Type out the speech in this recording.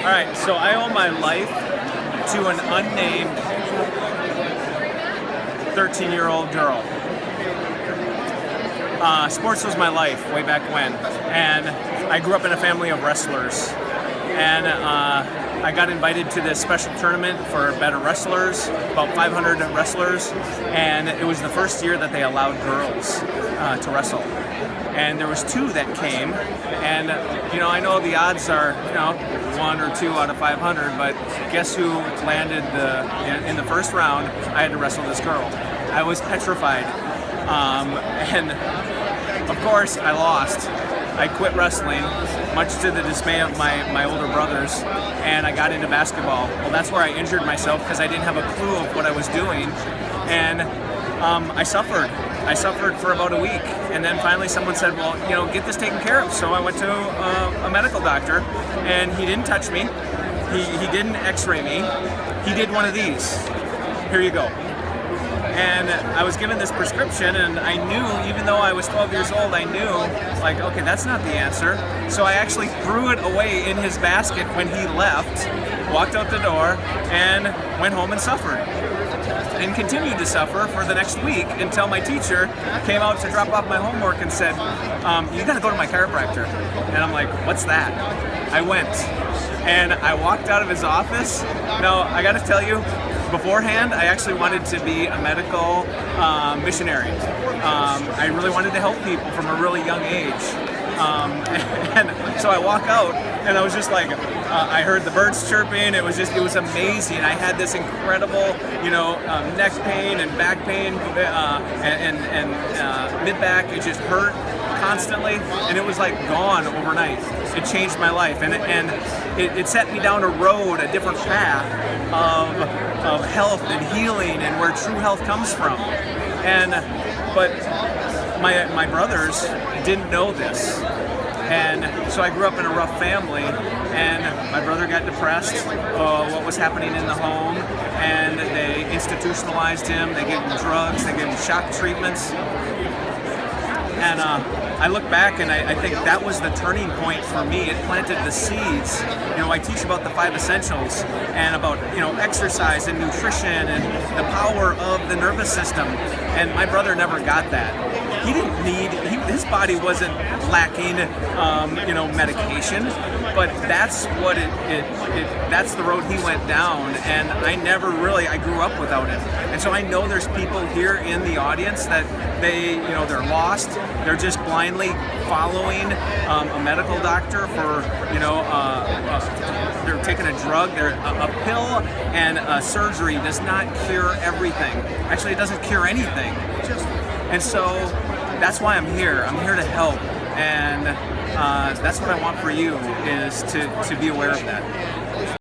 All right, so I owe my life to an unnamed 13-year-old girl. Sports was my life way back when, and I grew up in a family of wrestlers. And I got invited to this special tournament for better wrestlers, about 500 wrestlers, and it was the first year that they allowed girls to wrestle. And there was 2 that came, and I know the odds are 1 or 2 out of 500, but guess who landed in the first round? I had to wrestle this girl. I was petrified, and of course I lost. I quit wrestling, much to the dismay of my older brothers, and I got into basketball. Well, that's where I injured myself because I didn't have a clue of what I was doing, and I suffered. I suffered for about a week, and then finally someone said, well, get this taken care of. So I went to a medical doctor, and he didn't touch me. He didn't x-ray me. He did one of these. Here you go. And I was given this prescription, and I knew, even though I was 12 years old, I knew, okay, that's not the answer. So I actually threw it away in his basket when he left, walked out the door, and went home and suffered. And continued to suffer for the next week until my teacher came out to drop off my homework and said, you gotta go to my chiropractor. And I'm like, what's that? I went, and I walked out of his office. Now, I gotta tell you, beforehand, I actually wanted to be a medical missionary. I really wanted to help people from a really young age. And so I walk out, and I was just like, I heard the birds chirping. It was amazing. I had this incredible, neck pain and back pain and mid-back. It just hurt constantly, and it was like gone overnight. It changed my life, and it set me down a road, a different path of health and healing, and where true health comes from. But my brothers didn't know this, and so I grew up in a rough family, and my brother got depressed, what was happening in the home, and they institutionalized him. They gave him drugs, they gave him shock treatments, and I look back, and I think that was the turning point for me. It planted the seeds. I teach about the 5 essentials and about exercise and nutrition and the power of the nervous system. And my brother never got that. He didn't need. His body wasn't lacking, medication. But that's what that's the road he went down. And I grew up without it. And so I know there's people here in the audience that they're lost. They're just blindly following a medical doctor for, they're taking a drug. A pill and a surgery does not cure everything. Actually, it doesn't cure anything. And so that's why I'm here. I'm here to help. And that's what I want for you, is to be aware of that.